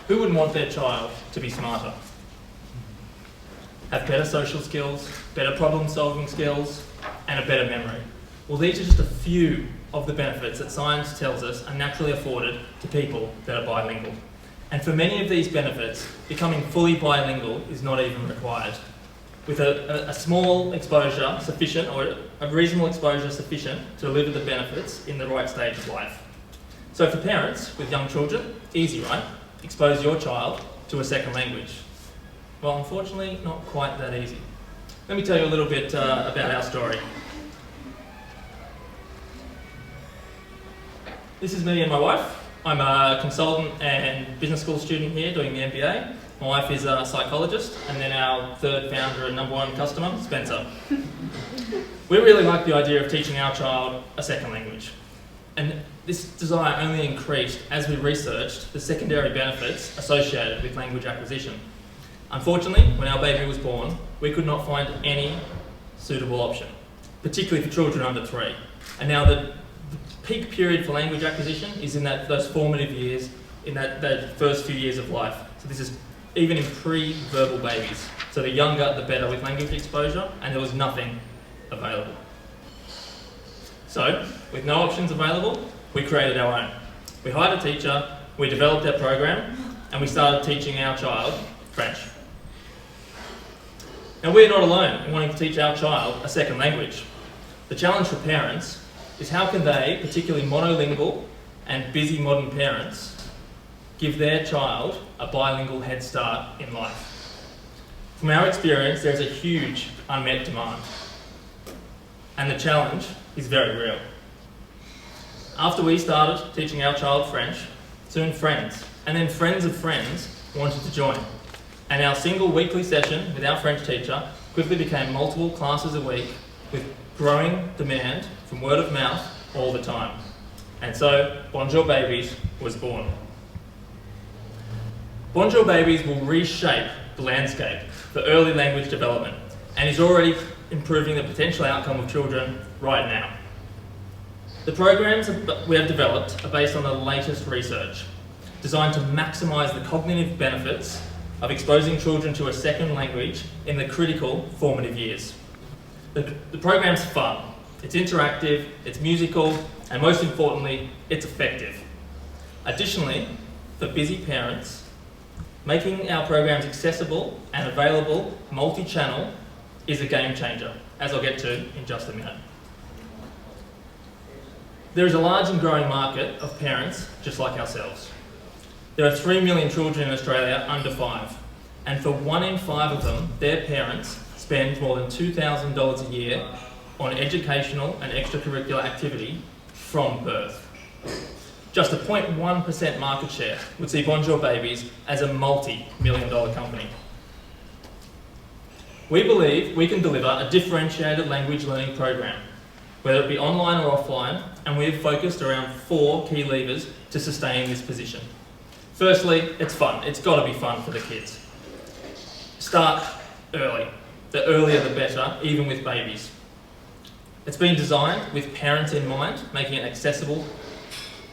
Who wouldn't want their child to be smarter? Have better social skills, better problem-solving skills, and a better memory? Well, these are just a few of the benefits that science tells us are naturally afforded to people that are bilingual. And for many of these benefits, becoming fully bilingual is not even required. With a small exposure sufficient, or a reasonable exposure sufficient to deliver the benefits in the right stage of life. So for parents with young children, easy, right? Expose your child to a second language. Well, unfortunately, not quite that easy. Let me tell you a little bit about our story. This is me and my wife. I'm a consultant and business school student here doing the MBA. My wife is a psychologist, and then our third founder and number one customer, Spencer. We really like the idea of teaching our child a second language. And this desire only increased as we researched the secondary benefits associated with language acquisition. Unfortunately, when our baby was born, we could not find any suitable option, particularly for children under 3. And now the peak period for language acquisition is in those formative years, in that first few years of life. So this is even in pre-verbal babies. So the younger, the better with language exposure, and there was nothing available. So, with no options available, we created our own. We hired a teacher, we developed our program, and we started teaching our child French. Now, we're not alone in wanting to teach our child a second language. The challenge for parents is how can they, particularly monolingual and busy modern parents, give their child a bilingual head start in life. From our experience, there's a huge unmet demand, and the challenge is very real. After we started teaching our child French, soon friends, and then friends of friends wanted to join. And our single weekly session with our French teacher quickly became multiple classes a week with growing demand from word of mouth all the time. And so, Bonjour Babies was born. Bonjour Babies will reshape the landscape for early language development and is already improving the potential outcome of children right now. The programs we have developed are based on the latest research, designed to maximise the cognitive benefits of exposing children to a second language in the critical formative years. The program's fun, it's interactive, it's musical, and most importantly, it's effective. Additionally, for busy parents, making our programs accessible and available multi-channel is a game changer, as I'll get to in just a minute. There is a large and growing market of parents just like ourselves. There are 3 million children in Australia under 5, and for 1 in 5 of them, their parents spend more than $2,000 a year on educational and extracurricular activity from birth. Just a 0.1% market share would see Bonjour Babies as a multi-million-dollar company. We believe we can deliver a differentiated language learning program, whether it be online or offline, and we've focused around 4 key levers to sustain this position. Firstly, it's fun. It's got to be fun for the kids. Start early. The earlier the better, even with babies. It's been designed with parents in mind, making it accessible.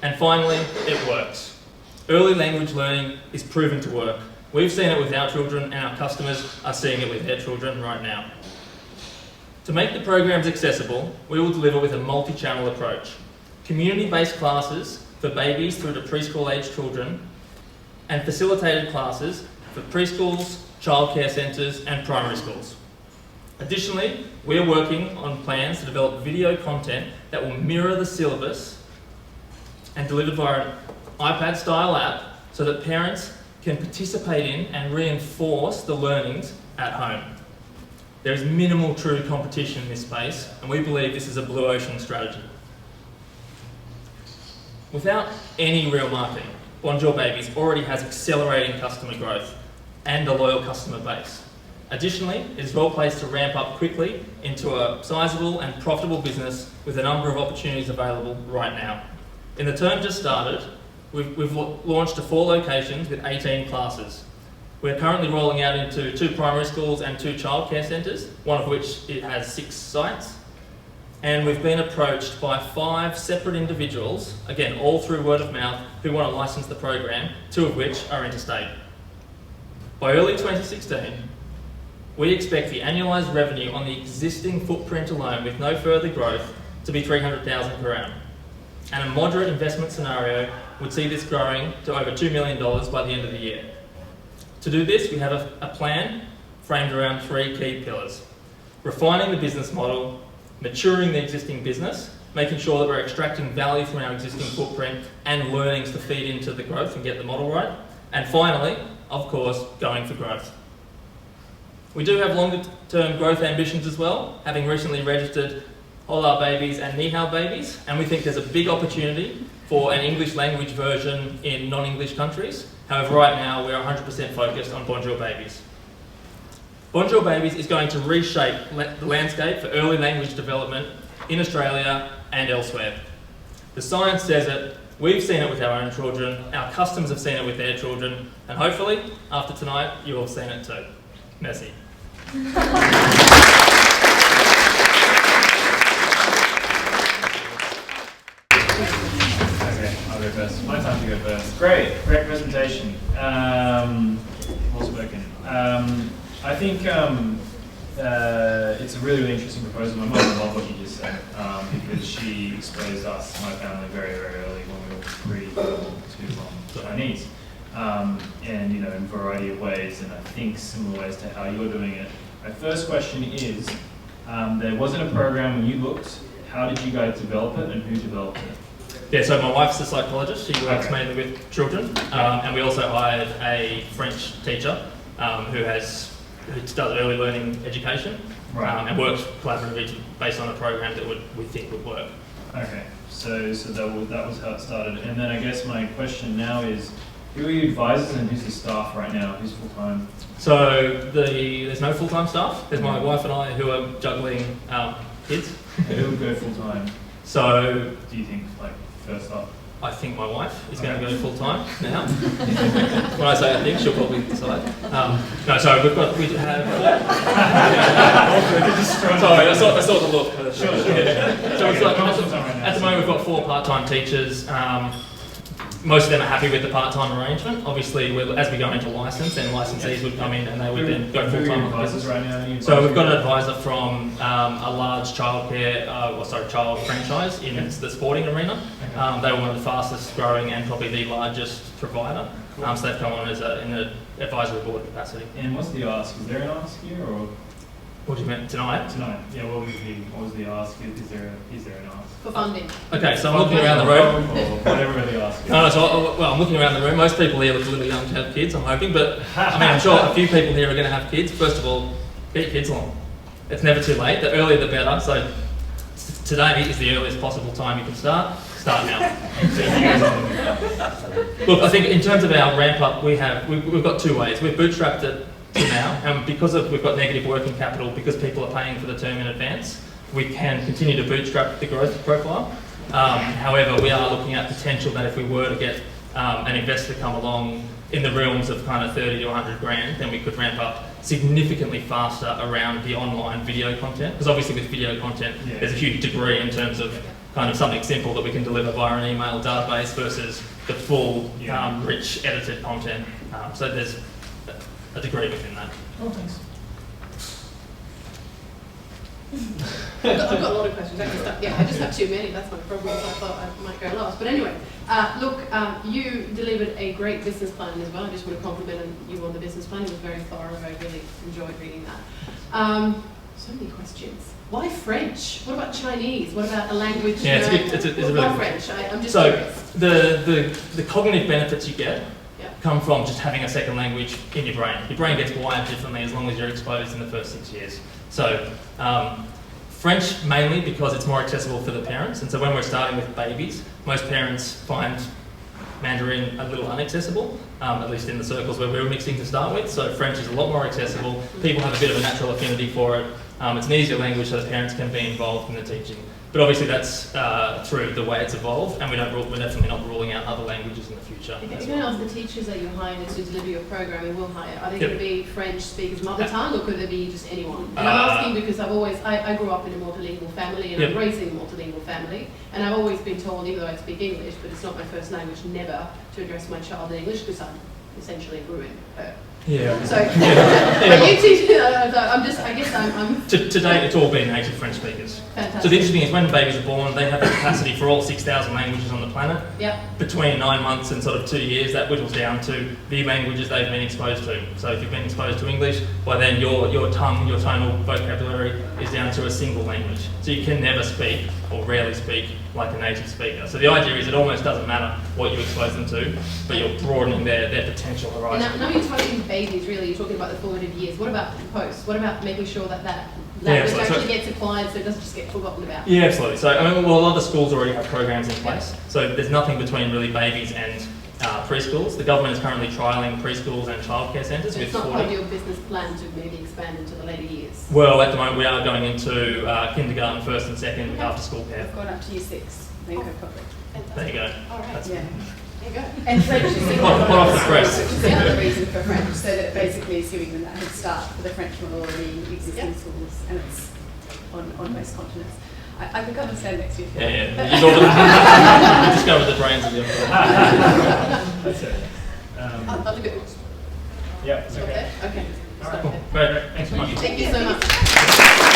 And finally, it works. Early language learning is proven to work. We've seen it with our children, and our customers are seeing it with their children right now. To make the programs accessible, we will deliver with a multi-channel approach. Community-based classes for babies through to preschool-aged children, and facilitated classes for preschools, childcare centres, and primary schools. Additionally, we're working on plans to develop video content that will mirror the syllabus and delivered via an iPad-style app so that parents can participate in and reinforce the learnings at home. There is minimal true competition in this space, and we believe this is a blue ocean strategy. Without any real marketing, Bonjour Babies already has accelerating customer growth and a loyal customer base. Additionally, it is well placed to ramp up quickly into a sizable and profitable business with a number of opportunities available right now. In the term just started, we've launched to 4 locations with 18 classes. We're currently rolling out into 2 primary schools and 2 childcare centres, one of which it has 6 sites. and we've been approached by 5 separate individuals, again, all through word of mouth, who want to license the program, 2 of which are interstate. By early 2016, we expect the annualised revenue on the existing footprint alone, with no further growth, to be $300,000 per annum. And a moderate investment scenario would see this growing to over $2 million by the end of the year. To do this, we have a plan framed around 3 key pillars: refining the business model, maturing the existing business, making sure that we're extracting value from our existing footprint and learnings to feed into the growth and get the model right, and finally, of course, going for growth. We do have longer term growth ambitions as well, having recently registered Hola Babies and Ni Hao Babies, and we think there's a big opportunity for an English language version in non-English countries. However, right now we're 100% focused on Bonjour Babies. Bonjour Babies is going to reshape the landscape for early language development in Australia and elsewhere. The science says it, we've seen it with our own children, our customers have seen it with their children, and hopefully, after tonight, you'll have seen it too. Merci. Okay, I'll go first. My time to go first. Great presentation. Well spoken. I think it's a really, really interesting proposal. My mum loved what you just said because she exposed us, my family, very, very early when we were to Chinese. And in a variety of ways, and I think similar ways to how you're doing it. My first question is, there wasn't a program when you looked. How did you guys develop it, and who developed it? Yeah, so my wife's a psychologist. She works mainly with children, and we also hired a French teacher who does early learning education, and works collaboratively based on a program that we think would work. Okay, so that was how it started. And then I guess my question now is, who are your advisors and who's the staff right now? Who's full-time? So there's no full-time staff. There's my wife and I who are juggling kids. Who will go full-time? So do you think, first up? I think my wife is going to go full-time now. When I say I think, she'll probably decide. No, sorry, we have... Sorry, I saw the look. Sure. Yeah. So at the moment we've got 4 part-time teachers. Most of them are happy with the part-time arrangement. Obviously, as we go into license, then licensees would come in and they would then go full-time on the business. Right now, so we've got an advisor from a large child franchise in the sporting arena. They were one of the fastest growing and probably the largest provider. So they've come on in an advisory board capacity. And what's the ask? Is there an ask here, or what do you mean tonight? Tonight, yeah. What was the ask? Is there an ask? For funding. Okay, so I'm looking around the room. Or whatever the ask is. I'm looking around the room. Most people here look a little young to have kids, I'm hoping, but I'm sure a few people here are going to have kids. First of all, get your kids along. It's never too late. The earlier the better. So today is the earliest possible time you can start. Start now. Look, I think in terms of our ramp up, we've got 2 ways. We've bootstrapped it to now, and because we've got negative working capital, because people are paying for the term in advance, we can continue to bootstrap the growth profile. However, we are looking at potential that if we were to get an investor come along in the realms of kind of 30 to 100 grand, then we could ramp up significantly faster around the online video content. Because obviously with video content, there's a huge degree in terms of kind of something simple that we can deliver via an email database versus the full, rich edited content. So there's a degree within that. Oh, thanks. I've got a lot of questions. I just have too many. That's my problem. So I thought I might go last. But anyway, you delivered a great business plan as well. I just want to compliment you on the business plan. It was very thorough. I really enjoyed reading that. So many questions. Why French? What about Chinese? What about a language? Yeah, it's a really why French? I'm just curious. The cognitive benefits you get come from just having a second language in your brain. Your brain gets wired differently as long as you're exposed in the first 6 years. So French mainly because it's more accessible for the parents, and so when we're starting with babies, most parents find Mandarin a little inaccessible, at least in the circles where we were mixing to start with. So French is a lot more accessible. People have a bit of a natural affinity for it. It's an easier language so that parents can be involved in the teaching. But obviously that's through the way it's evolved, and we're definitely not ruling out other languages in the future. If you're going to ask the teachers that you're hiring to deliver your program and will hire, are they going to be French speakers mother tongue, or could they be just anyone? And I'm asking because I grew up in a multilingual family, and I'm raising a multilingual family, and I've always been told, even though I speak English, but it's not my first language, never to address my child in English because I'm essentially ruining her. Yeah. So, are you teaching? I'm To date, it's all been native French speakers. fantastic. So the interesting thing is when babies are born, they have the capacity for all 6,000 languages on the planet. Yep. Between 9 months and sort of 2 years, that whittles down to the languages they've been exposed to. So if you've been exposed to English, by then your tongue, your tonal vocabulary is down to a single language. So you can never speak, or rarely speak, like a native speaker. So the idea is it almost doesn't matter what you expose them to, but you're broadening their potential horizon. Now you're talking babies, really, you're talking about the formative years. What about post? What about making sure that language actually gets acquired so it doesn't just get forgotten about? Yeah, absolutely. So, a lot of the schools already have programs in place. So there's nothing between really babies and preschools. The government is currently trialling preschools and childcare centres with 40. It's not part of your business plan to maybe expand into the later years? Well, at the moment we are going into kindergarten, first and second, after school care. I've gone up to year 6, then go public. There you go. All right. That's Yeah. There you go. And French is Hot off the press. which is the other reason for French, so that it basically is giving them that head start for the French model already existing schools, and it's on most continents. I could come and stand next to you. Yeah. You just go with the brains of the other. That's it. I'll do it. Yeah, Stop okay. there? Okay. All Stop right. there. Great. Thanks so much. Thank you so much.